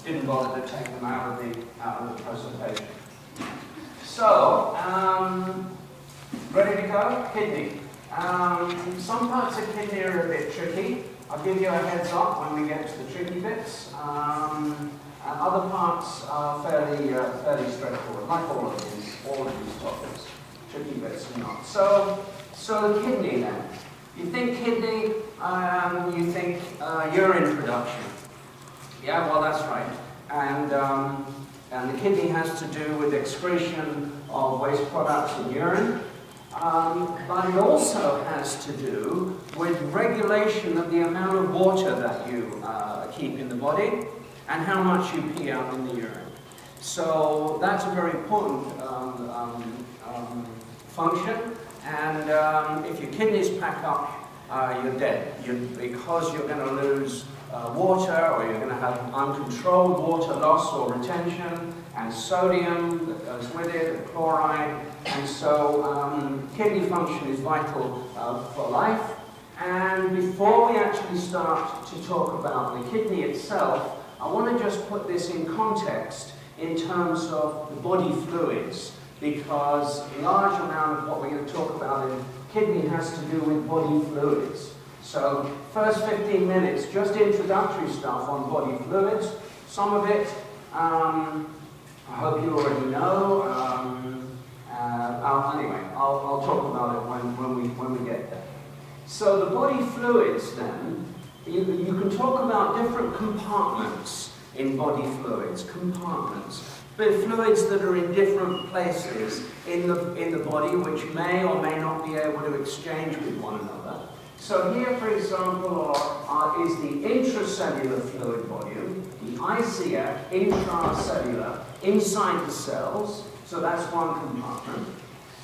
didn't bother to take them out of the presentation. So, ready to go? Kidney. Some parts of kidney are a bit tricky. I'll give you a heads up when we get to the tricky bits. And other parts are fairly straightforward, like all of these topics. Tricky bits are not. So the kidney then. You think kidney, you think urine production. Yeah, well that's right. And the kidney has to do with excretion of waste products in urine. But it also has to do with regulation of the amount of water that you keep in the body and how much you pee out in the urine. So that's a very important function. And if your kidneys pack up, you're dead. Because you're going to lose water, or you're going to have uncontrolled water loss or retention, and sodium that goes with it, and chloride. And so kidney function is vital for life. And before we actually start to talk about the kidney itself, I want to just put this in context in terms of the body fluids, because a large amount of what we're going to talk about in kidney has to do with body fluids. So first 15 minutes, just introductory stuff on body fluids. Some of it, I hope you already know. Anyway, I'll talk about it when we get there. So the body fluids then, you can talk about different compartments in body fluids, but fluids that are in different places in the body, which may or may not be able to exchange with one another. So here, for example, is the intracellular fluid volume, the ICF, intracellular, inside the cells. So that's one compartment.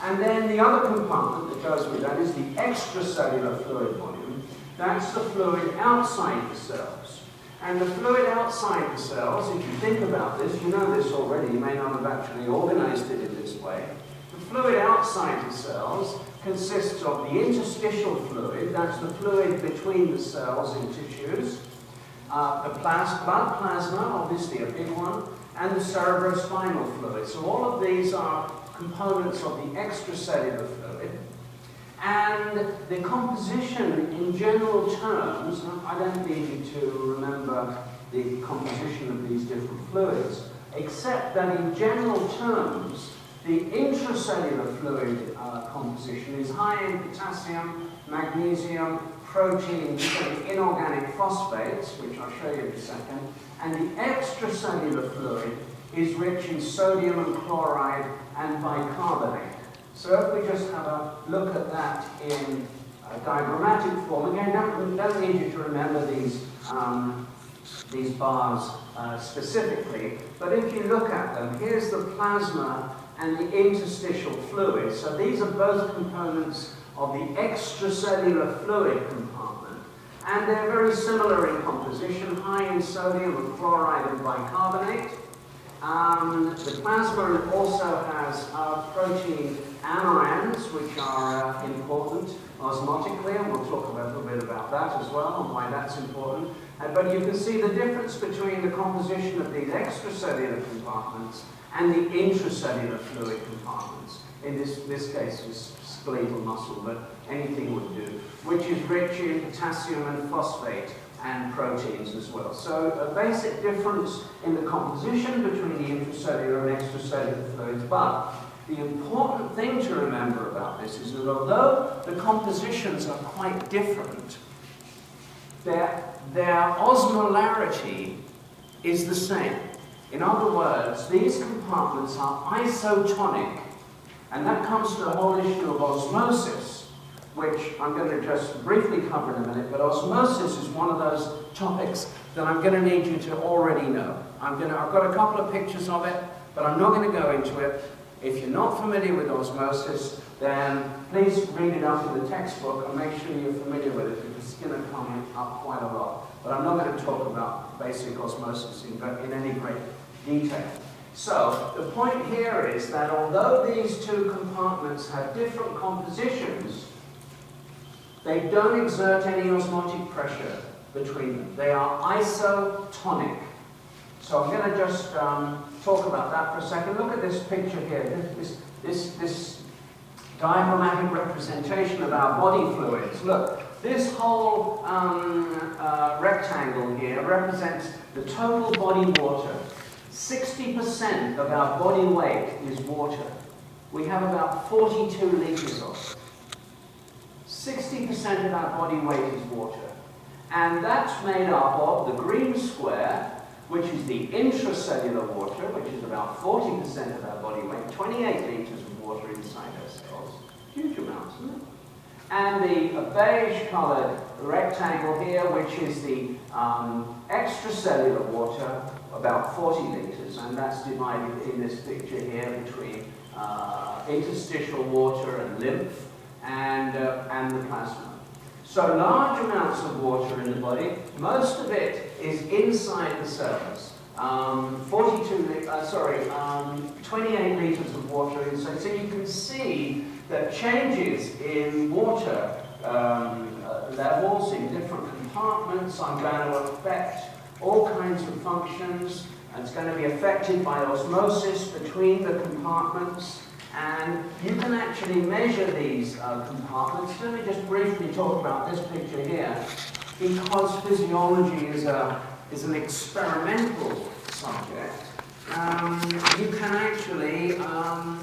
And then the other compartment that goes with that is the extracellular fluid volume. That's the fluid outside the cells. And the fluid outside the cells, if you think about this, you know this already, you may not have actually organized it in this way. The fluid outside the cells consists of the interstitial fluid, that's the fluid between the cells in tissues, the blood plasma, obviously a big one, and the cerebrospinal fluid. So all of these are components of the extracellular fluid. And the composition in general terms, I don't need you to remember the composition of these different fluids, except that in general terms, the intracellular fluid composition is high in potassium, magnesium, proteins, and inorganic phosphates, which I'll show you in a second, and the extracellular fluid is rich in sodium and chloride and bicarbonate. So if we just have a look at that in diagrammatic form, again, don't need you to remember these bars specifically, but if you look at them, here's the plasma and the interstitial fluid. So these are both components of the extracellular fluid compartment, and they're very similar in composition, high in sodium and chloride and bicarbonate. The plasma also has protein anions, which are important osmotically, and we'll talk a little bit about that as well, and why that's important. But you can see the difference between the composition of these extracellular compartments and the intracellular fluid compartments. In this case, it's skeletal muscle, but anything would do, which is rich in potassium and phosphate and proteins as well. So a basic difference in the composition between the intracellular and extracellular fluids. But the important thing to remember about this is that although the compositions are quite different, their osmolarity is the same. In other words, these compartments are isotonic, and that comes to the whole issue of osmosis, which I'm going to just briefly cover in a minute, but osmosis is one of those topics that I'm going to need you to already know. I've got a couple of pictures of it, but I'm not going to go into it. If you're not familiar with osmosis, then please read it up in the textbook and make sure you're familiar with it, because it's going to come up quite a lot. But I'm not going to talk about basic osmosis in any great detail. So the point here is that although these two compartments have different compositions, they don't exert any osmotic pressure between them. They are isotonic. So I'm going to just talk about that for a second. Look at this picture here, this diagrammatic representation of our body fluids. Look, this whole rectangle here represents the total body water. 60% of our body weight is water. We have about 42 liters of it. 60% of our body weight is water. And that's made up of the green square, which is the intracellular water, which is about 40% of our body weight, 28 liters of water inside our cells. Huge amounts, isn't it? And the beige-coloured rectangle here, which is the extracellular water, about 40 litres, and that's divided in this picture here between interstitial water and lymph and the plasma. So large amounts of water in the body, most of it is inside the cells. 28 litres of water inside. So you can see that changes in water levels in different compartments are going to affect all kinds of functions, and it's going to be affected by osmosis between the compartments. And you can actually measure these compartments. Let me just briefly talk about this picture here, because physiology is an experimental subject. You can actually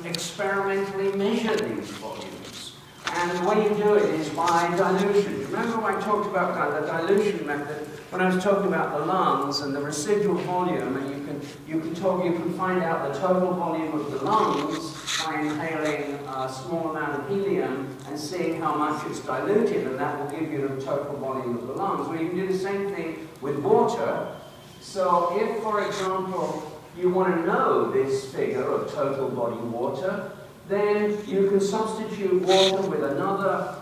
experimentally measure these volumes. And the way you do it is by dilution. Remember when I talked about the dilution method when I was talking about the lungs and the residual volume, and you can find out the total volume of the lungs by inhaling a small amount of helium and seeing how much it's diluted, and that will give you the total volume of the lungs. Well, you can do the same thing with water. So if, for example, you want to know this figure of total body water, then you can substitute water with another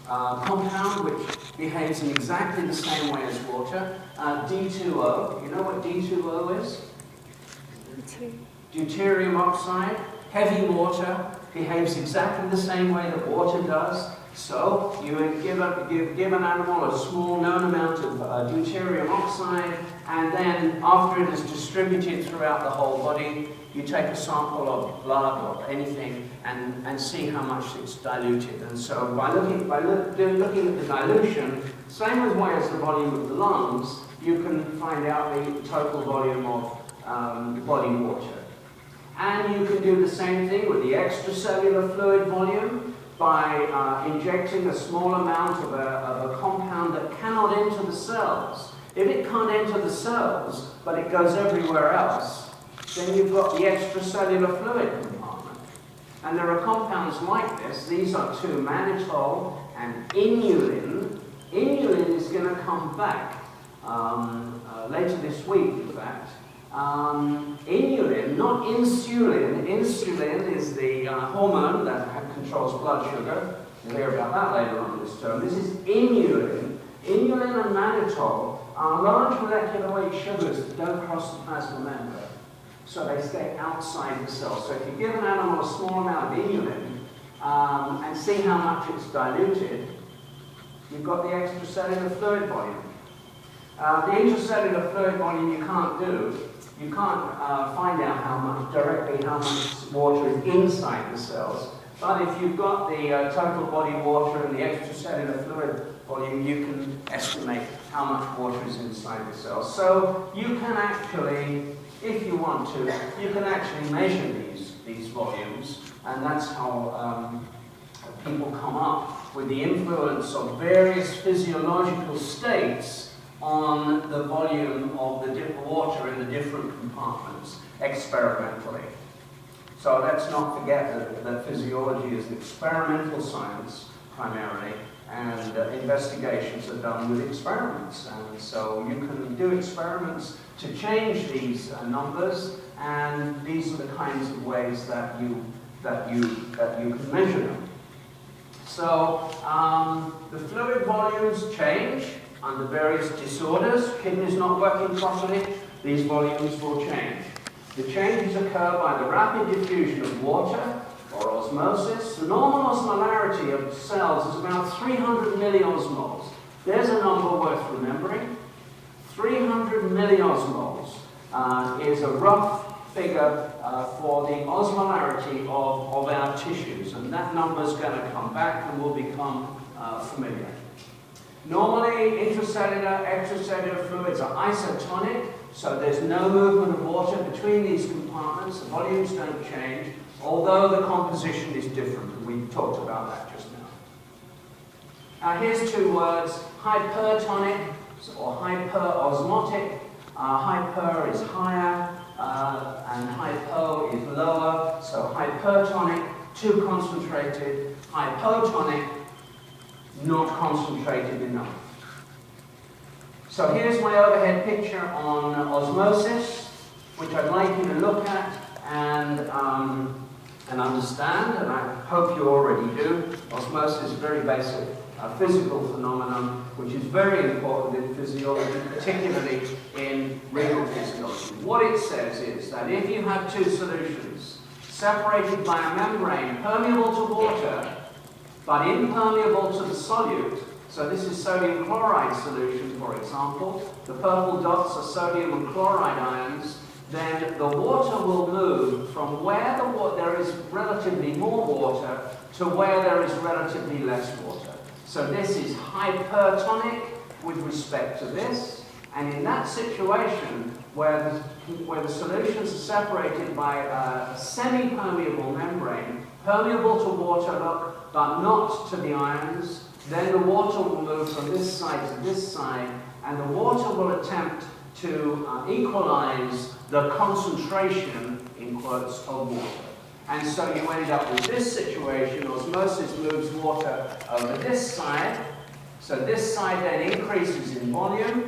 compound which behaves in exactly the same way as water, D2O. You know what D2O is? Deuterium oxide. Heavy water behaves exactly the same way that water does. So you give an animal a small known amount of deuterium oxide, and then after it is distributed throughout the whole body, you take a sample of blood or anything and see how much it's diluted. And so by looking at the dilution, same as way as the volume of the lungs, you can find out the total volume of the body water. And you can do the same thing with the extracellular fluid volume by injecting a small amount of a compound that cannot enter the cells. If it can't enter the cells, but it goes everywhere else, then you've got the extracellular fluid compartment. And there are compounds like this. These are two, mannitol and inulin. Inulin is going to come back later this week, in fact. Inulin, not insulin. Insulin is the hormone that controls blood sugar. You'll hear about that later on in this term. This is inulin. Inulin and mannitol are large molecular weight sugars that don't cross the plasma membrane. So they stay outside the cell. So if you give an animal a small amount of inulin and see how much it's diluted, you've got the extracellular fluid volume. The intracellular fluid volume you can't do. You can't find out directly how much water is inside the cells. But if you've got the total body water and the extracellular fluid volume, you can estimate how much water is inside the cells. So you can actually, if you want to, you can actually measure these volumes, and that's how people come up with the influence of various physiological states on the volume of the water in the different compartments experimentally. So let's not forget that physiology is an experimental science primarily, and investigations are done with experiments. And so you can do experiments to change these numbers, and these are the kinds of ways that you can measure them. So the fluid volumes change under various disorders. Kidneys not working properly, these volumes will change. The changes occur by the rapid diffusion of water or osmosis. The normal osmolarity of cells is about 300 milliosmoles. There's a number worth remembering. 300 milliosmoles. is a rough figure for the osmolarity of our tissues, and that number is going to come back and will become familiar. Normally, intracellular, extracellular fluids are isotonic, so there's no movement of water between these compartments, the volumes don't change, although the composition is different, and we talked about that just now. Now here's two words, hypertonic or hyperosmotic. Hyper is higher, and hypo is lower, so hypertonic, too concentrated, hypotonic, not concentrated enough. So here's my overhead picture on osmosis, which I'd like you to look at and understand, and I hope you already do. Osmosis is a very basic physical phenomenon, which is very important in physiology, particularly in renal physiology. What it says is that if you have two solutions separated by a membrane permeable to water, but impermeable to the solute, so this is sodium chloride solution, for example, the purple dots are sodium and chloride ions, then the water will move from where there is relatively more water to where there is relatively less water. So this is hypertonic with respect to this, and in that situation where the solutions are separated by a semi-permeable membrane, permeable to water, but not to the ions, then the water will move from this side to this side, and the water will attempt to equalize the concentration, in quotes, of water. And so you end up with this situation. Osmosis moves water over this side. So this side then increases in volume.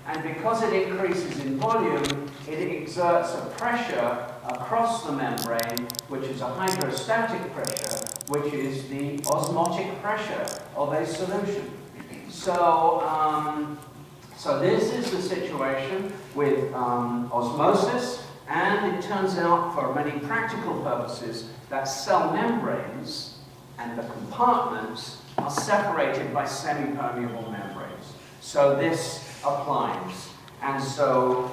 And because it increases in volume, it exerts a pressure across the membrane, which is a hydrostatic pressure, which is the osmotic pressure of a solution. So, so this is the situation with osmosis. And it turns out, for many practical purposes, that cell membranes and the compartments are separated by semi-permeable membranes. So this applies. And so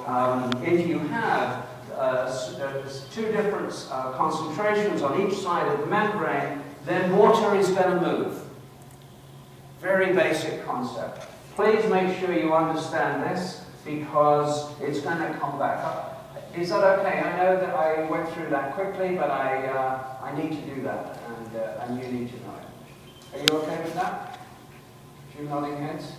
if you have two different concentrations on each side of the membrane, then water is going to move. Very basic concept. Please make sure you understand this, because it's going to come back up. Is that okay? I know that I went through that quickly, but I need to do that, and you need to know it. Are you okay with that? A few nodding heads?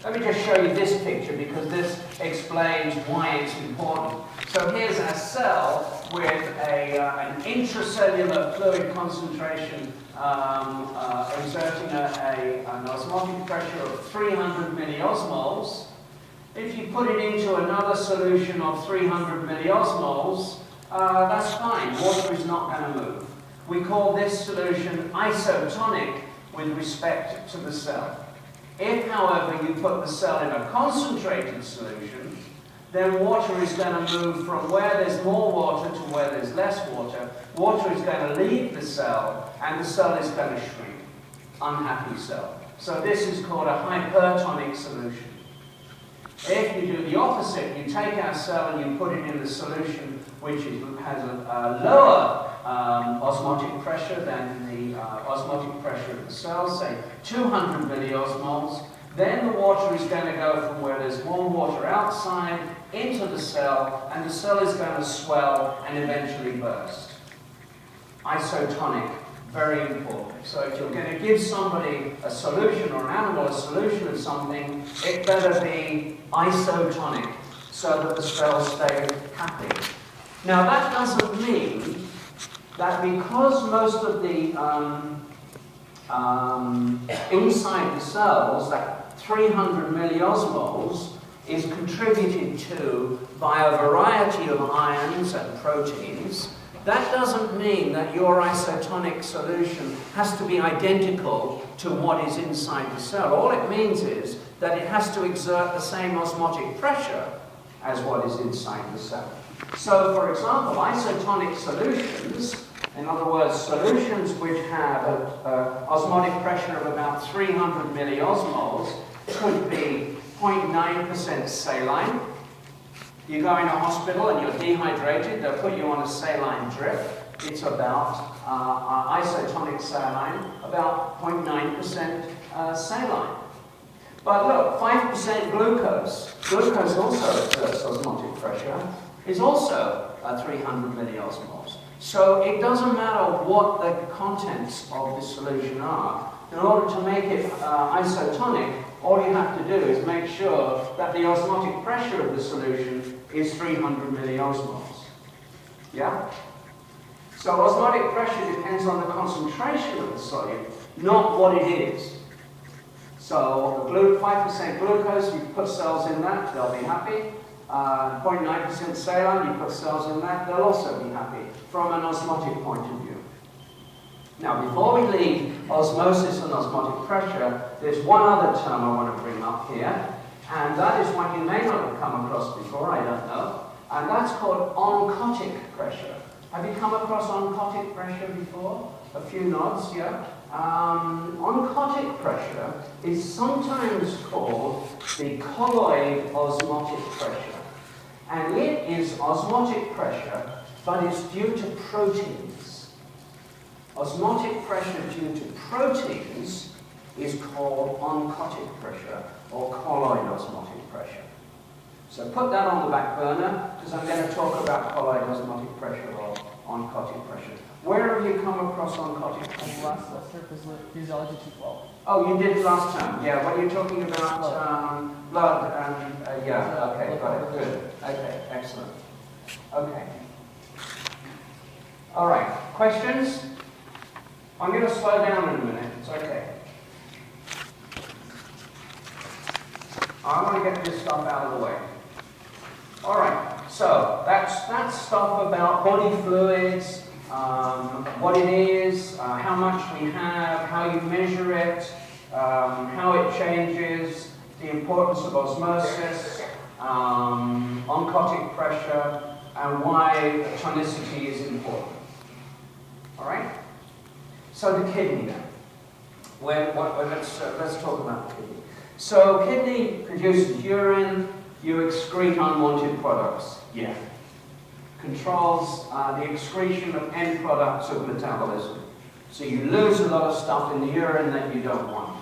Let me just show you this picture, because this explains why it's important. So here's a cell with an intracellular fluid concentration exerting an osmotic pressure of 300 milliosmoles. If you put it into another solution of 300 milliosmoles, that's fine. Water is not going to move. We call this solution isotonic with respect to the cell. If, however, you put the cell in a concentrated solution, then water is going to move from where there's more water to where there's less water. Water is going to leave the cell, and the cell is going to shrink. Unhappy cell. So this is called a hypertonic solution. If you do the opposite, you take our cell and you put it in the solution which has a lower osmotic pressure than the osmotic pressure of the cell, say 200 milliosmoles, then the water is going to go from where there's more water outside into the cell, and the cell is going to swell and eventually burst. Isotonic, very important. So if you're going to give somebody a solution, or an animal a solution of something, it better be isotonic so that the cells stay happy. Now that doesn't mean that because most of the inside the cells, that 300 milliosmoles, is contributed to by a variety of ions and proteins, that doesn't mean that your isotonic solution has to be identical to what is inside the cell. All it means is that it has to exert the same osmotic pressure as what is inside the cell. So, for example, isotonic solutions, in other words, solutions which have an osmotic pressure of about 300 milliosmoles, could be 0.9% saline, You go into hospital and you're dehydrated, they'll put you on a saline drip. It's about isotonic saline, about 0.9% saline. But look, 5% glucose. Glucose also exerts osmotic pressure, is also 300 milliosmoles. So it doesn't matter what the contents of the solution are. In order to make it isotonic, all you have to do is make sure that the osmotic pressure of the solution is 300 milliosmoles. Yeah? So osmotic pressure depends on the concentration of the solute, not what it is. So 5% glucose, you put cells in that, they'll be happy. 0.9% saline, you put cells in that, they'll also be happy from an osmotic point of view. Now, before we leave osmosis and osmotic pressure, there's one other term I want to bring up here, and that is one you may not have come across before, I don't know, and that's called oncotic pressure. Have you come across oncotic pressure before? A few nods, yeah? Oncotic pressure is sometimes called the colloid osmotic pressure. And it is osmotic pressure, but it's due to proteins. Osmotic pressure due to proteins is called oncotic pressure or colloid osmotic pressure. So put that on the back burner, because I'm going to talk about colloid osmotic pressure or oncotic pressure. Where have you come across oncotic pressure? Last semester, Physiology 212. Oh, you did last term. Yeah, when you're talking about blood and, yeah, okay, got it, good. Okay, excellent. Okay. All right, questions? I'm going to slow down in a minute, it's okay. I want to get this stuff out of the way. All right, so that's stuff about body fluids, what it is, how much we have, how you measure it, how it changes, the importance of osmosis, oncotic pressure, and why tonicity is important. All right? So the kidney then. Let's talk about the kidney. So kidney produces urine, you excrete unwanted products. Yeah. Controls the excretion of end products of metabolism. So you lose a lot of stuff in the urine that you don't want,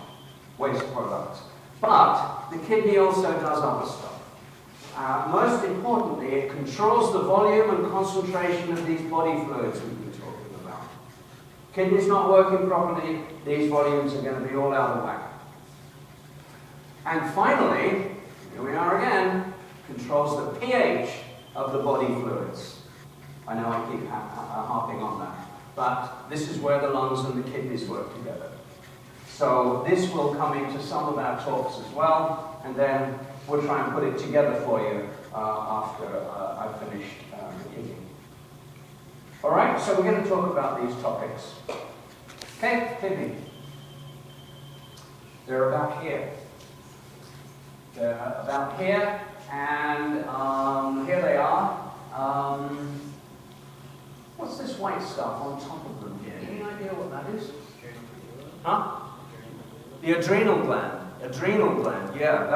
waste products. But the kidney also does other stuff. Most importantly, it controls the volume and concentration of these body fluids we've been talking about. Kidney's not working properly, these volumes are going to be all out of whack. And finally, here we are again, controls the pH of the body fluids. I know I keep harping on that, but this is where the lungs and the kidneys work together. So this will come into some of our talks as well, and then we'll try and put it together for you after I've finished the kidney. All right, so we're going to talk about these topics. Okay, kidney. They're about here. They're about here, and here they are. What's this white stuff on top of them here? Any idea what that is? Huh? The adrenal gland. Adrenal gland, yeah.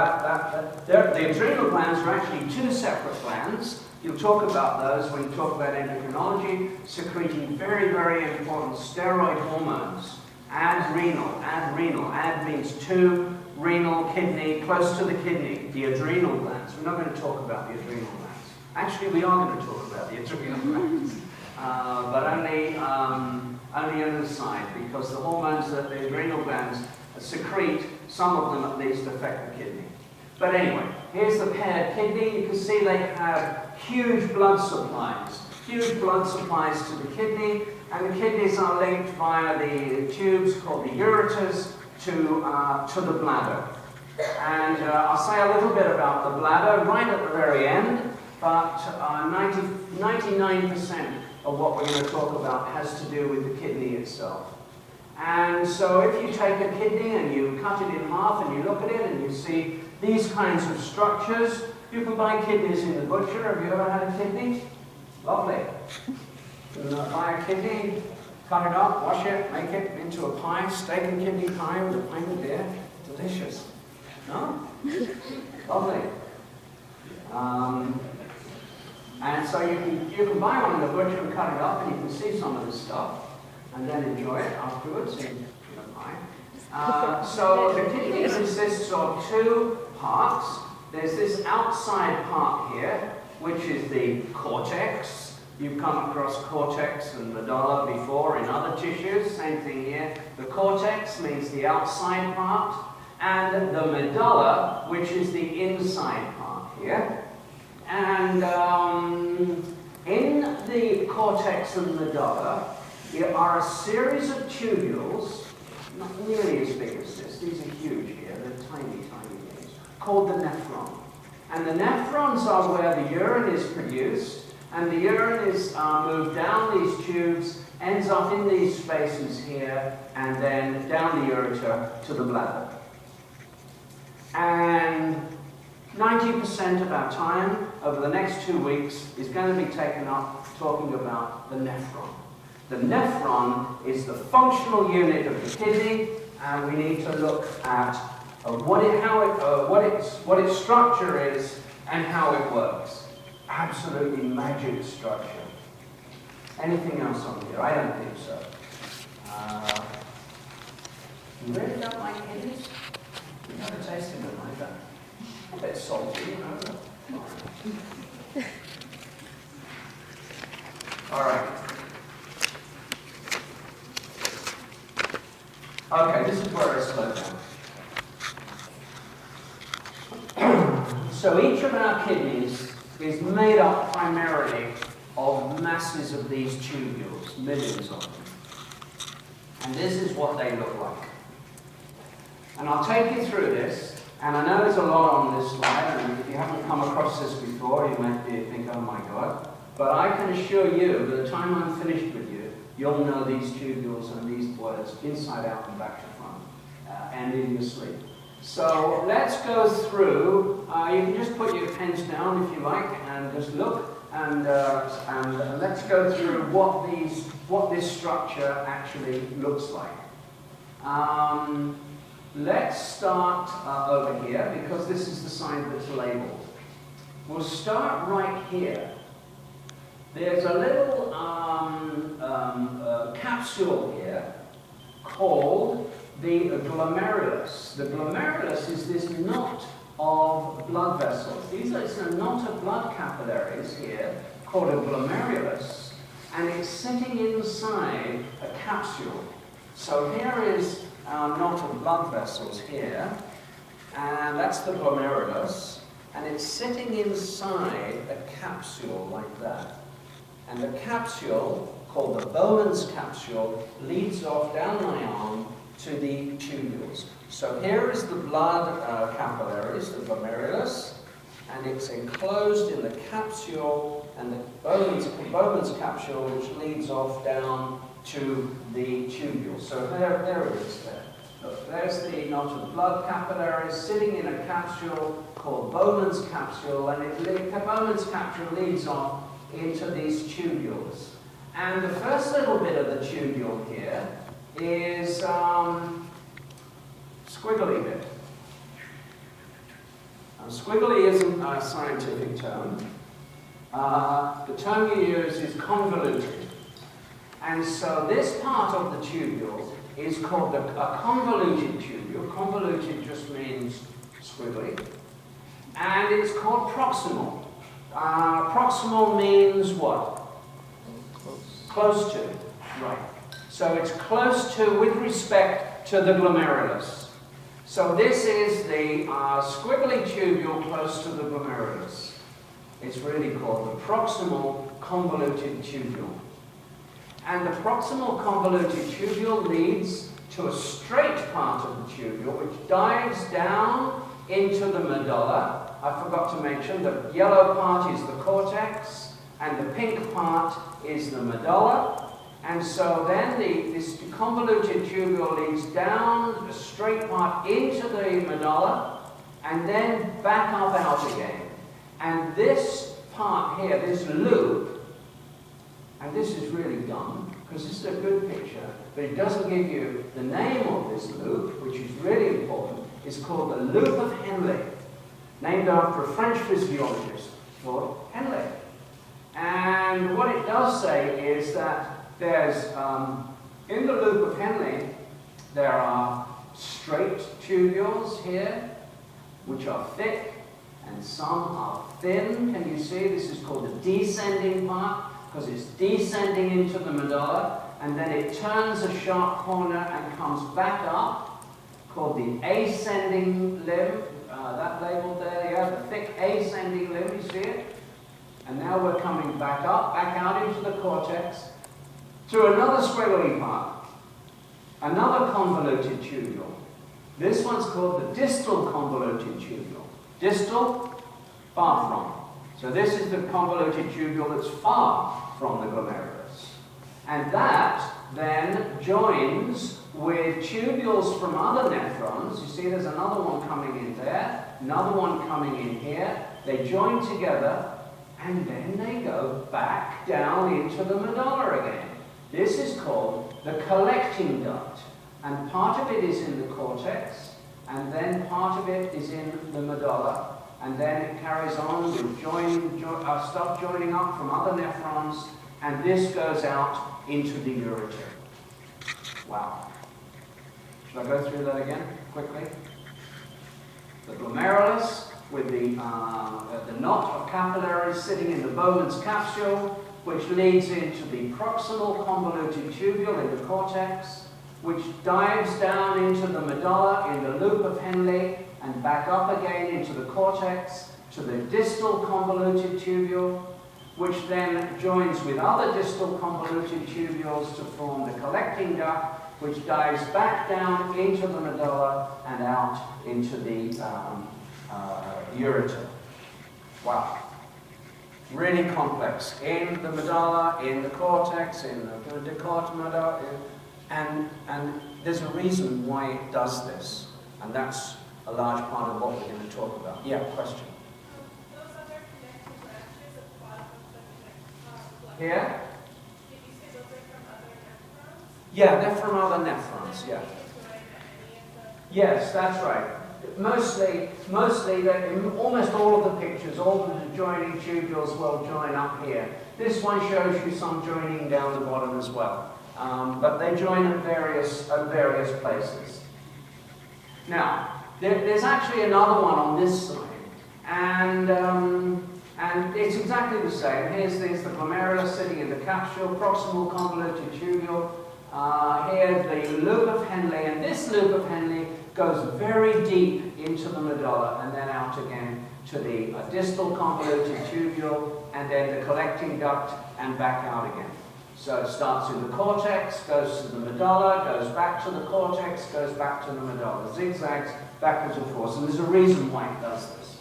The adrenal glands are actually two separate glands. You'll talk about those when you talk about endocrinology, secreting very, very important steroid hormones. Adrenal. Ad means two, renal, kidney, close to the kidney, the adrenal glands. We're not going to talk about the adrenal glands. Actually, we are going to talk about the adrenal glands, but only on the side, because the hormones that the adrenal glands secrete, some of them at least affect the kidney. But anyway, here's the paired kidney. You can see they have huge blood supplies to the kidney, and the kidneys are linked via the tubes called the ureters to the bladder. And I'll say a little bit about the bladder right at the very end, but 99% of what we're going to talk about has to do with the kidney itself. And so if you take a kidney and you cut it in half and you look at it and you see these kinds of structures, you can buy kidneys in the butcher. Have you ever had a kidney? Lovely. You can buy a kidney, cut it up, wash it, make it into a pie, steak and kidney pie with a pint of beer. Delicious. No? Lovely. And so you can buy one in the butcher and cut it up, and you can see some of this stuff, and then enjoy it afterwards. And, you don't mind. So the kidney consists of two parts. There's this outside part here, which is the cortex. You've come across cortex and medulla before in other tissues. Same thing here. The cortex means the outside part, and the medulla, which is the inside part here. And in the cortex and medulla, there are a series of tubules, not nearly as big as this. These are huge here. They're tiny, tiny things, called the nephron. And the nephrons are where the urine is produced, and the urine is moved down these tubes, ends up in these spaces here, and then down the ureter to the bladder. And 90% of our time over the next 2 weeks is going to be taken up talking about the nephron. The nephron is the functional unit of the kidney, and we need to look at what its structure is and how it works. Absolutely magic structure. Anything else on here? I don't think so. You really don't like kidneys? You never tasted them like that. A bit salty, you know. All right. Okay, this is where I slow down. So each of our kidneys is made up primarily of masses of these tubules, millions of them. And this is what they look like. And I'll take you through this, and I know there's a lot on this slide, and if you haven't come across this before, you might think, oh my God. But I can assure you, by the time I'm finished with you, you'll know these tubules and these words inside out and back to front, and in your sleep. So let's go through. You can just put your pens down if you like, and just look, and let's go through what this structure actually looks like. Let's start over here, because this is the side that's labeled. We'll start right here. There's a little capsule here called the glomerulus. The glomerulus is this knot of blood vessels. It's a knot of blood capillaries here called a glomerulus, and it's sitting inside a capsule. So here is our knot of blood vessels here, and that's the glomerulus, and it's sitting inside a capsule like that. And the capsule, called the Bowman's capsule, leads off down my arm to the tubules. So here is the blood capillaries, the glomerulus, and it's enclosed in the capsule, and the Bowman's capsule, which leads off down to the tubules. So there it is there. Look, there's the knot of blood capillaries sitting in a capsule called Bowman's capsule, and the Bowman's capsule leads off into these tubules. And the first little bit of the tubule here is squiggly bit. Squiggly isn't a scientific term. The term you use is convoluted. And so this part of the tubule is called a convoluted tubule. Convoluted just means squiggly. And it's called proximal. Proximal means what? Close to. Right. So it's close to with respect to the glomerulus. So this is the squiggly tubule close to the glomerulus. It's really called the proximal convoluted tubule. And the proximal convoluted tubule leads to a straight part of the tubule which dives down into the medulla. I forgot to mention the yellow part is the cortex and the pink part is the medulla. And so then this convoluted tubule leads down the straight part into the medulla and then back up out again. And this part here, this loop, and this is really dumb because this is a good picture, but it doesn't give you the name of this loop, which is really important. It's called the loop of Henle, named after a French physiologist called Henle. does say is that there's, in the loop of Henle, there are straight tubules here, which are thick, and some are thin. Can you see? This is called the descending part, because it's descending into the medulla, and then it turns a sharp corner and comes back up, called the ascending limb. That labeled there, yeah, the thick ascending limb, you see it? And now we're coming back up, back out into the cortex, through another squiggly part, another convoluted tubule. This one's called the distal convoluted tubule. Distal, far from. So this is the convoluted tubule that's far from the glomerulus. And that then joins with tubules from other nephrons. You see there's another one coming in there, another one coming in here. They join together, and then they go back down into the medulla again. This is called the collecting duct. And part of it is in the cortex, and then part of it is in the medulla, and then it carries on with stuff joining up from other nephrons, and this goes out into the ureter. Wow. Should I go through that again quickly? The glomerulus with the knot of capillaries sitting in the Bowman's capsule, which leads into the proximal convoluted tubule in the cortex, which dives down into the medulla in the loop of Henle and back up again into the cortex to the distal convoluted tubule, which then joins with other distal convoluted tubules to form the collecting duct, which dives back down into the medulla and out into the ureter. Wow. Really complex. In the medulla, in the cortex, in the dichotomata, and there's a reason why it does this. And that's a large part of what we're going to talk about. Yeah, question? Those other connected branches of blood Here? Did you say those are from other nephrons? Yeah, they're from other nephrons, yeah. Yes, that's right. Mostly, in almost all of the pictures, all of the joining tubules will join up here. This one shows you some joining down the bottom as well. But they join at various places. Now, there's actually another one on this side, and it's exactly the same. Here's the glomerulus sitting in the capsule, proximal convoluted tubule. Here the loop of Henle, and this loop of Henle goes very deep into the medulla and then out again to the distal convoluted tubule, and then the collecting duct and back out again. So it starts in the cortex, goes to the medulla, goes back to the cortex, goes back to the medulla. Zigzags backwards and forwards, and there's a reason why it does this.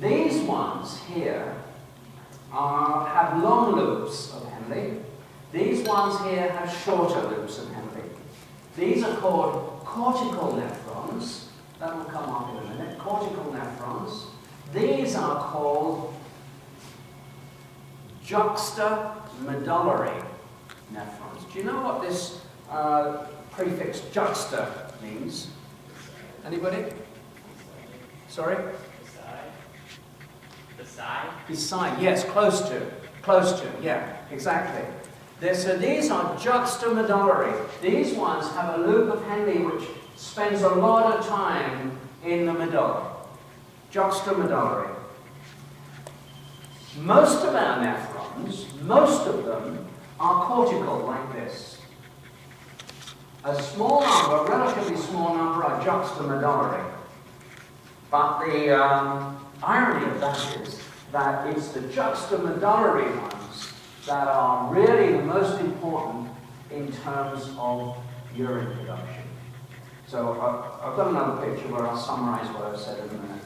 These ones here have long loops of Henle. These ones here have shorter loops of Henle. These are called cortical nephrons. That will come up in a minute. Cortical nephrons. These are called juxtamedullary nephrons. Do you know what this prefix juxta means? Anybody? Sorry? Beside? Beside, yes, close to, yeah, exactly. So these are juxtamedullary. These ones have a loop of Henle which spends a lot of time in the medulla. Juxtamedullary. Most of our nephrons, most of them, are cortical like this. A small number, a relatively small number, are juxtamedullary. But the irony of that is that it's the juxtamedullary ones that are really the most important in terms of urine production. So I've got another picture where I'll summarize what I've said in a minute.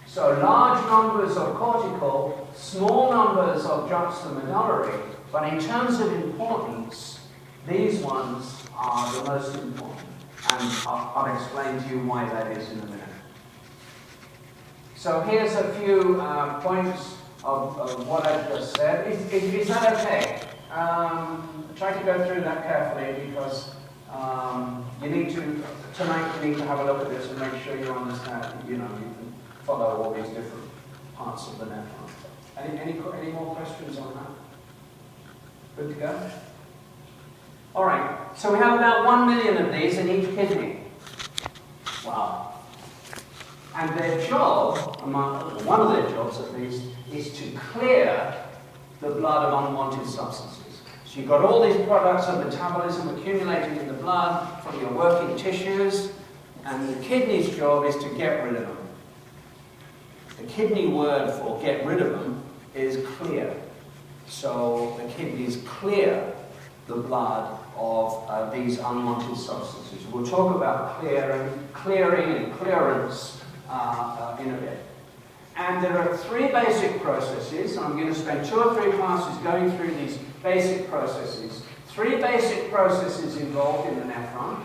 So large numbers of cortical, small numbers of juxtamedullary, but in terms of importance, these ones are the most important. And I'll explain to you why that is in a minute. So here's a few points of what I've just said. Is that okay? Try to go through that carefully because tonight you need to have a look at this and make sure you understand, you can follow all these different parts of the nephron. Any more questions on that? Good to go? All right, so we have about 1 million of these in each kidney. Wow. And their job, one of their jobs at least, is to clear the blood of unwanted substances. So you've got all these products of metabolism accumulating in the blood from your working tissues, and the kidney's job is to get rid of them. The kidney word for get rid of them is clear. So the kidneys clear the blood of these unwanted substances. We'll talk about clearing and clearance in a bit. And there are 3 basic processes, and I'm going to spend 2 or 3 classes going through these basic processes. 3 basic processes involved in the nephron.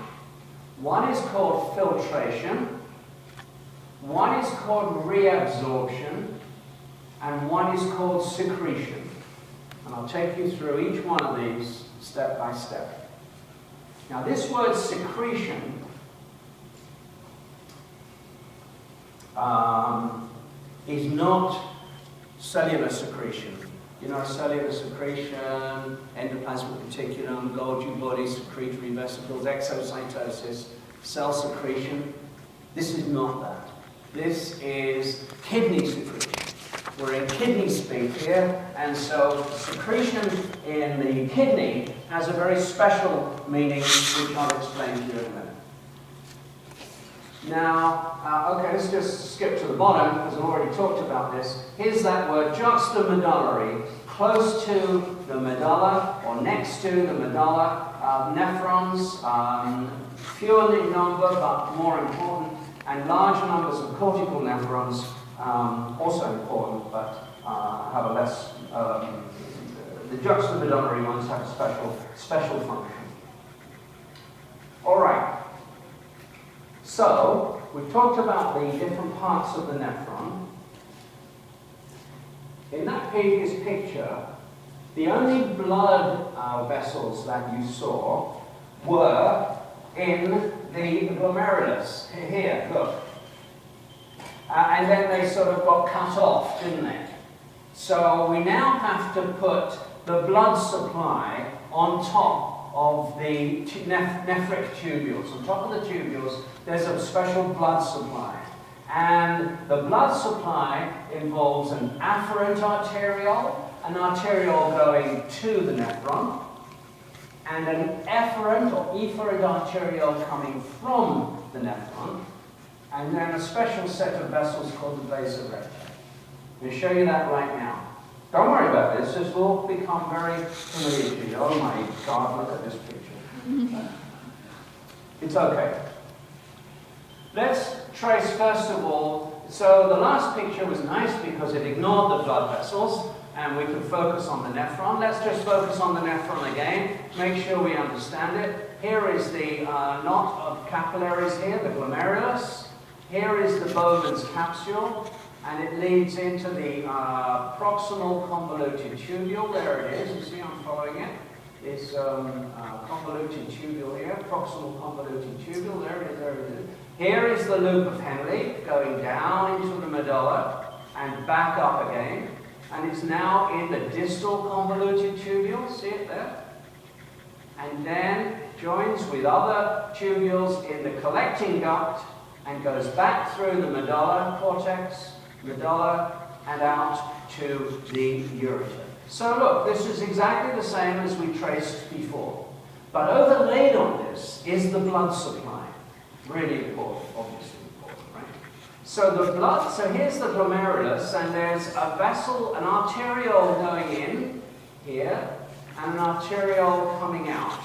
One is called filtration, one is called reabsorption, and one is called secretion. And I'll take you through each one of these step by step. Now this word secretion is not cellular secretion. You know, cellular secretion, endoplasmic reticulum, Golgi body, secretory vesicles, exocytosis, cell secretion. This is not that. This is kidney secretion. We're in kidney speak here, and so secretion in the kidney has a very special meaning, which I'll explain to you in a minute. Now, okay, let's just skip to the bottom, because I've already talked about this. Here's that word, juxtamedullary, close to the medulla, or next to the medulla, nephrons, fewer in number, but more important, and large numbers of cortical nephrons, also important, but have a less, the juxtamedullary ones have a special function. All right. So, we've talked about the different parts of the nephron. In that previous picture, the only blood vessels that you saw were in the glomerulus. Here, look. And then they sort of got cut off, didn't they? So we now have to put the blood supply on top of the nephric tubules. On top of the tubules, there's a special blood supply. And the blood supply involves an afferent arteriole, an arteriole going to the nephron, and an efferent or efferent arteriole coming from the nephron, and then a special set of vessels called the vasa recta. I'm going to show you that right now. Don't worry about this, this will become very familiar to you. Oh my God, look at this picture. It's okay. Let's trace first of all, so the last picture was nice because it ignored the blood vessels and we could focus on the nephron. Let's just focus on the nephron again, make sure we understand it. Here is the knot of capillaries here, the glomerulus. Here is the Bowman's capsule, and it leads into the proximal convoluted tubule. There it is, you see I'm following it. It's convoluted tubule here, proximal convoluted tubule, there it is, there it is. Here is the loop of Henle going down into the medulla and back up again. And it's now in the distal convoluted tubule, see it there? And then joins with other tubules in the collecting duct and goes back through the medulla cortex, medulla, and out to the ureter. So look, this is exactly the same as we traced before. But overlaid on this is the blood supply. Really important, obviously important, right? So the blood, so here's the glomerulus, and there's a vessel, an arteriole going in here, and an arteriole coming out.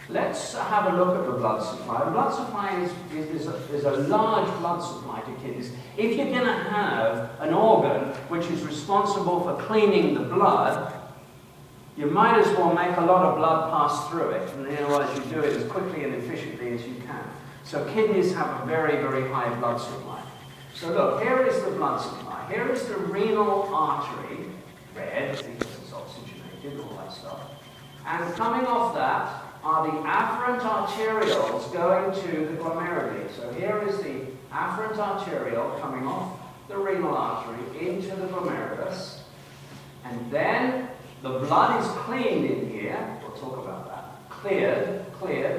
Let's have a look at the blood supply. The blood supply is a large blood supply to kidneys. If you're going to have an organ which is responsible for cleaning the blood, you might as well make a lot of blood pass through it, and otherwise you do it as quickly and efficiently as you can. So kidneys have a very, very high blood supply. So look, here is the blood supply. Here is the renal artery, red, because it's oxygenated, all that stuff. And coming off that are the afferent arterioles going to the glomeruli. So here is the afferent arteriole coming off the renal artery into the glomerulus. And then The blood is cleaned in here. We'll talk about that. Cleared,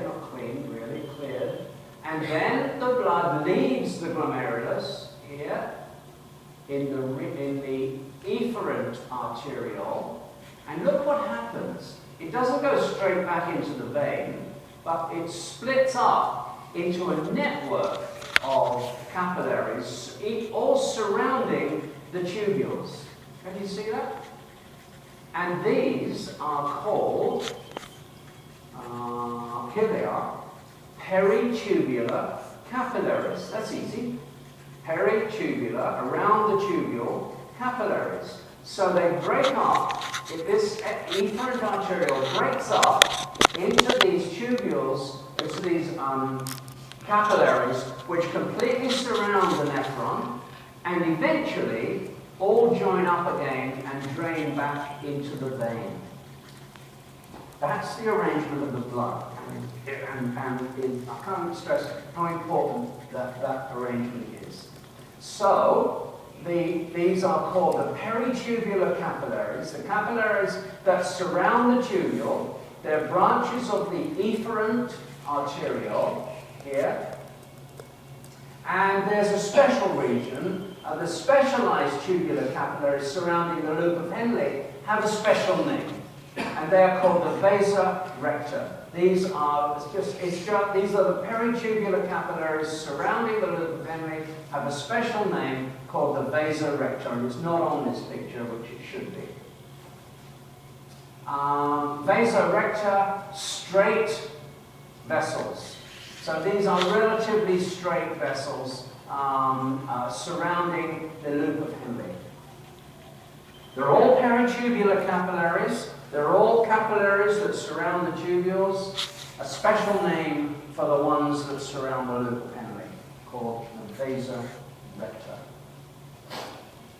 not cleaned, really, cleared. And then the blood leaves the glomerulus here in the efferent arteriole. And look what happens. It doesn't go straight back into the vein, but it splits up into a network of capillaries, all surrounding the tubules. Can you see that? And these are called, here they are, peritubular capillaries. That's easy. Peritubular, around the tubule, capillaries. So they break up, if this efferent arteriole breaks up into these tubules, into these capillaries, which completely surround the nephron, and eventually all join up again and drain back into the vein. That's the arrangement of the blood. And I can't stress how important that arrangement is. So, these are called the peritubular capillaries, the capillaries that surround the tubule. They're branches of the efferent arteriole here. And there's a special region, the specialized tubular capillaries surrounding the loop of Henle have a special name. And they're called the vasa recta. These are the peritubular capillaries surrounding the loop of Henle, have a special name called the vasa recta, and it's not on this picture, which it should be. Vasa recta, straight vessels. So these are relatively straight vessels surrounding the loop of Henle. They're all peritubular capillaries. They're all capillaries that surround the tubules. A special name for the ones that surround the loop of Henle, called the vasa recta.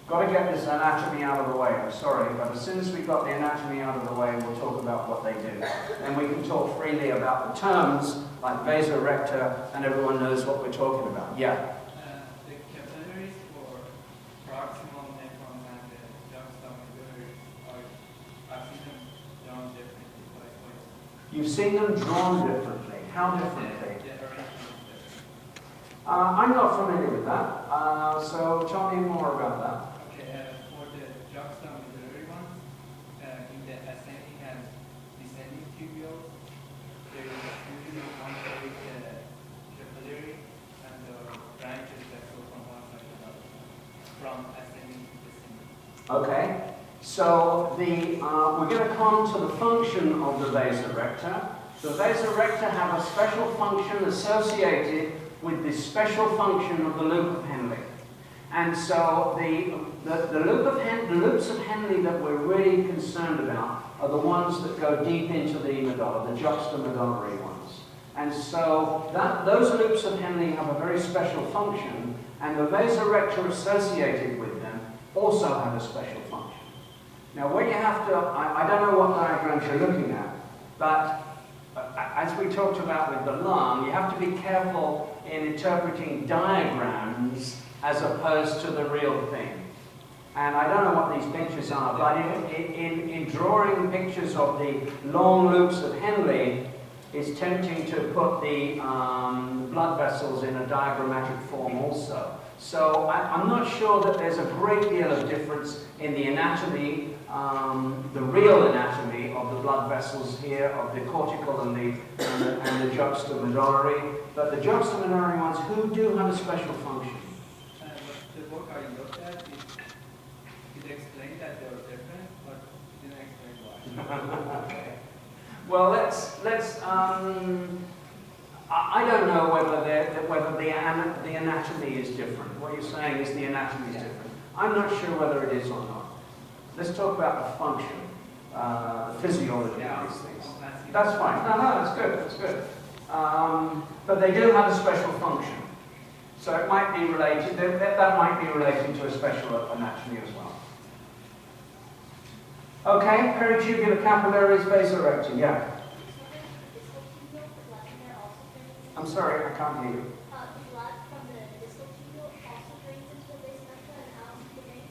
Got to get this anatomy out of the way. I'm sorry, but as soon as we've got the anatomy out of the way, we'll talk about what they do. Then we can talk freely about the terms like vasa recta, and everyone knows what we're talking about. Yeah. The capillaries for proximal nephron and the juxta medullary I've seen them drawn differently. You've seen them drawn differently. How differently? The arrangement is different. I'm not familiar with that. So tell me more about that. Okay, for the juxta medullary ones, in the ascending and descending tubules, there is usually one very capillary and the branches that go from one side to another, from ascending to descending. Okay. So we're going to come to the function of the vasa recta. The vasa recta have a special function associated with the special function of the loop of Henle. And so the loops of Henle that we're really concerned about are the ones that go deep into the medulla, the juxtamedullary ones. And so those loops of Henle have a very special function, and the vasa recta associated with them also have a special function. Now what you have to, I don't know what diagrams you're looking at, but as we talked about with the lung, you have to be careful in interpreting diagrams as opposed to the real thing. And I don't know what these pictures are, but in drawing pictures of the long loops of Henle, it's tempting to put the blood vessels in a diagrammatic form also. So I'm not sure that there's a great deal of difference in the anatomy, the real anatomy of the blood vessels here, of the cortical and the juxtamedullary. But the juxtamedullary ones who do have a special function. But the book I looked at, it explained that they were different, but it didn't explain why. Okay. Well, I don't know whether the anatomy is different. What you're saying is the anatomy is different. I'm not sure whether it is or not. Let's talk about the function, the physiology of these things. That's fine. No, that's good. That's good. But they do have a special function. So it might be related, that might be related to a special anatomy as well. Okay, peritubular capillaries, vasa recta, yeah. I'm sorry, I can't hear you. The blood from the distal tubule also drains into the vasa recta and out into the vein.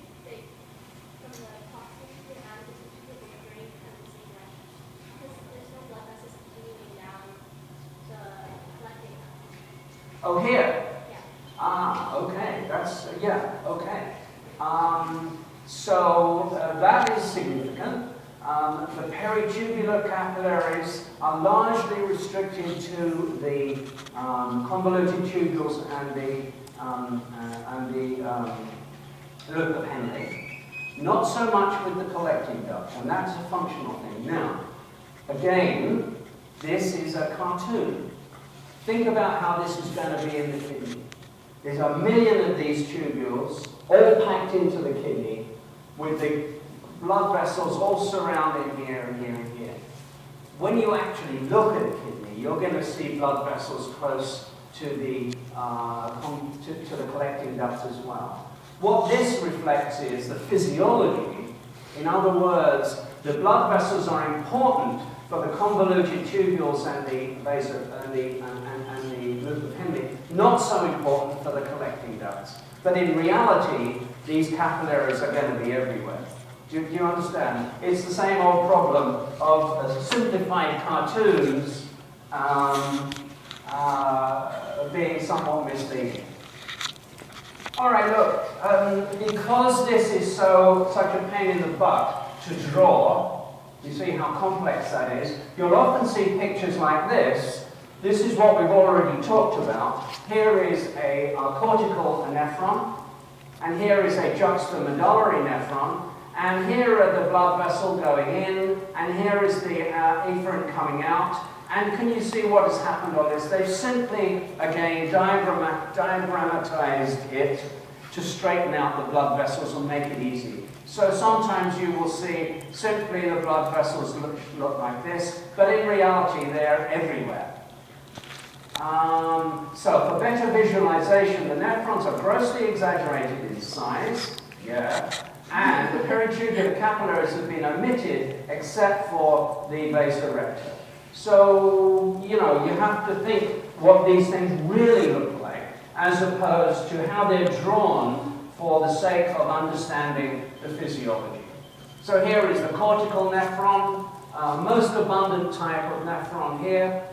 From the proximal tubule and out of the distal tubule, they drain Oh, here. Yeah. Ah, okay. That's, yeah, okay. So that is significant. The peritubular capillaries are largely restricted to the convoluted tubules and the loop of Henle. Not so much with the collecting duct, and that's a functional thing. Now, again, this is a cartoon. Think about how this is going to be in the kidney. There's a million of these tubules, all packed into the kidney, with the blood vessels all surrounding here and here and here. When you actually look at a kidney, you're going to see blood vessels close to the collecting duct as well. What this reflects is the physiology. In other words, the blood vessels are important for the convoluted tubules and the loop of Henle, not so important for the collecting ducts. But in reality, these capillaries are going to be everywhere. Do you understand? It's the same old problem of simplified cartoons being somewhat misleading. All right, look, because this is such a pain in the butt to draw, you see how complex that is, you'll often see pictures like this. This is what we've already talked about. Here is a cortical nephron, and here is a juxtamedullary nephron, and here are the blood vessel going in, and here is the efferent coming out. And can you see what has happened on this? They've simply, again, diagrammatized it to straighten out the blood vessels and make it easy. So sometimes you will see simply the blood vessels look like this, but in reality they're everywhere. So for better visualization, the nephrons are grossly exaggerated in size, and the peritubular capillaries have been omitted except for the vasa recta. So, you have to think what these things really look like, as opposed to how they're drawn for the sake of understanding the physiology. So here is the cortical nephron, most abundant type of nephron here.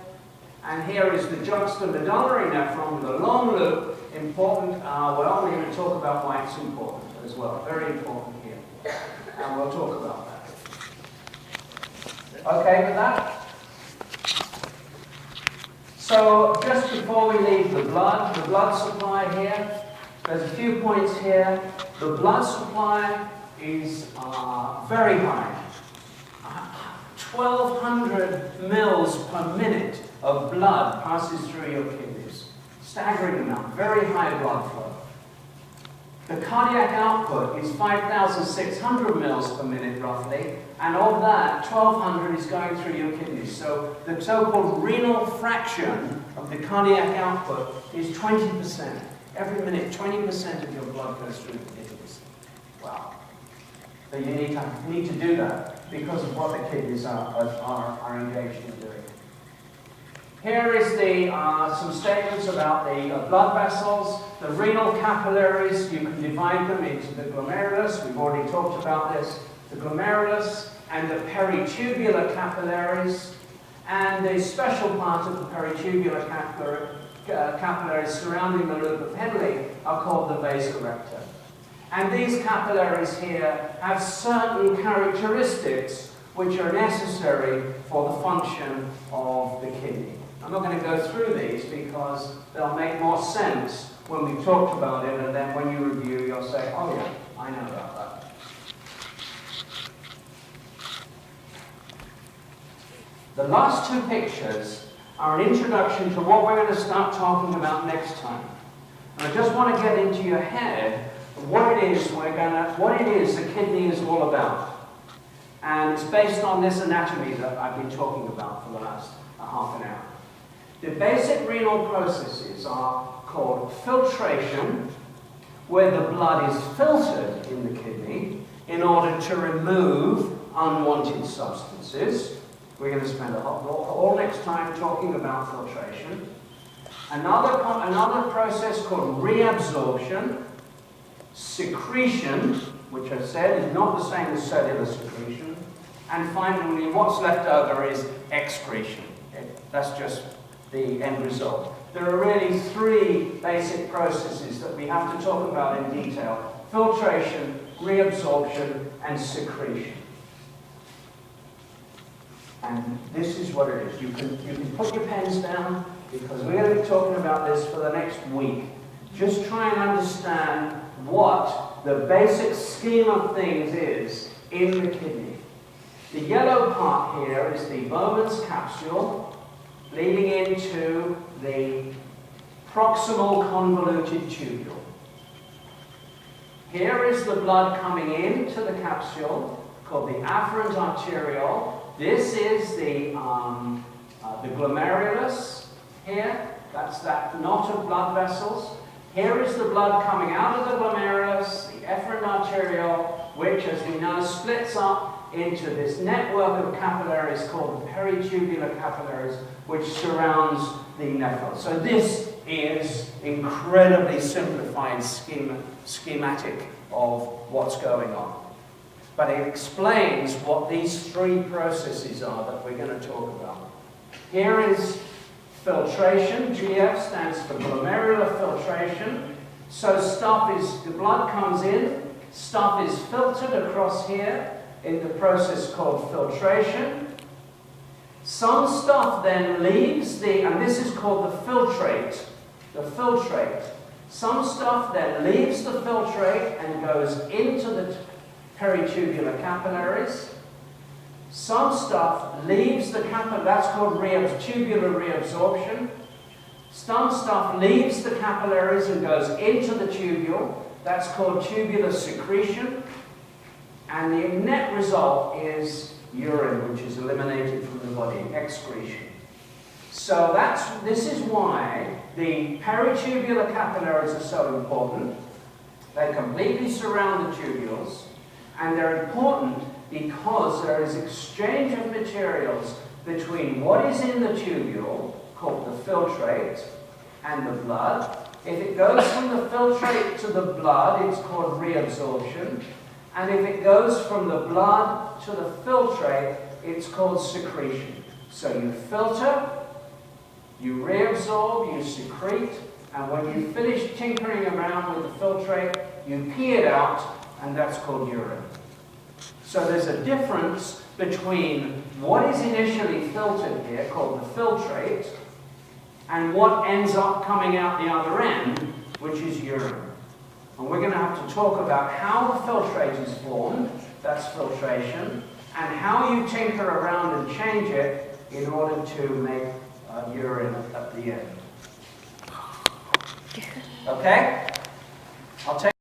And here is the juxtamedullary nephron with a long loop, important, well, we're going to talk about why it's important as well, very important here. And we'll talk about that. Okay with that? So, just before we leave the blood supply here, there's a few points here. The blood supply is very high. 1,200 mils per minute of blood passes through your kidneys. Staggering amount, very high blood flow. The cardiac output is 5,600 mils per minute roughly, and of that, 1,200 is going through your kidneys. So the so-called renal fraction of the cardiac output is 20%. Every minute, 20% of your blood goes through the kidneys. Wow. So you need to do that because of what the kidneys are engaged in doing. Here is some statements about the blood vessels. The renal capillaries, you can divide them into the glomerulus. We've already talked about this. The glomerulus and the peritubular capillaries. And the special part of the peritubular capillaries surrounding the loop of Henle are called the vasa recta. And these capillaries here have certain characteristics which are necessary for the function of the kidney. I'm not going to go through these because they'll make more sense when we've talked about it, and then when you review, you'll say, oh yeah, I know about that. The last two pictures are an introduction to what we're going to start talking about next time. And I just want to get into your head what it is the kidney is all about. And it's based on this anatomy that I've been talking about for the last half an hour. The basic renal processes are called filtration, where the blood is filtered in the kidney in order to remove unwanted substances. We're going to spend all next time talking about filtration. Another process called reabsorption, secretion, which I said is not the same as cellular secretion, and finally what's left over is excretion. That's just the end result. there are really three basic processes that we have to talk about in detail: filtration, reabsorption, and secretion. And this is what it is. You can put your pens down, because we're going to be talking about this for the next week. Just try and understand what the basic scheme of things is in the kidney. The yellow part here is the Bowman's capsule leading into the proximal convoluted tubule. Here is the blood coming into the capsule called the afferent arteriole. This is the glomerulus here. That's that knot of blood vessels. Here is the blood coming out of the glomerulus, the efferent arteriole, which, as we know, splits up into this network of capillaries called the peritubular capillaries, which surrounds the nephron. So this is incredibly simplified schematic of what's going on. But it explains what these three processes are that we're going to talk about. Here is filtration. GF stands for glomerular filtration. So the blood comes in, stuff is filtered across here in the process called filtration. Some stuff then leaves and this is called the filtrate. Some stuff then leaves the filtrate and goes into the peritubular capillaries. Some stuff leaves the capillary, that's called tubular reabsorption. Some stuff leaves the capillaries and goes into the tubule, that's called tubular secretion. And the net result is urine, which is eliminated from the body, excretion. So this is why the peritubular capillaries are so important. They completely surround the tubules, and they're important because there is exchange of materials between what is in the tubule, called the filtrate, and the blood. If it goes from the filtrate to the blood, it's called reabsorption. And if it goes from the blood to the filtrate, it's called secretion. So you filter, you reabsorb, you secrete, and when you finish tinkering around with the filtrate, you pee it out, and that's called urine. So there's a difference between what is initially filtered here, called the filtrate, and what ends up coming out the other end, which is urine. And we're going to have to talk about how the filtrate is formed, that's filtration, and how you tinker around and change it in order to make urine at the end. Okay? I'll take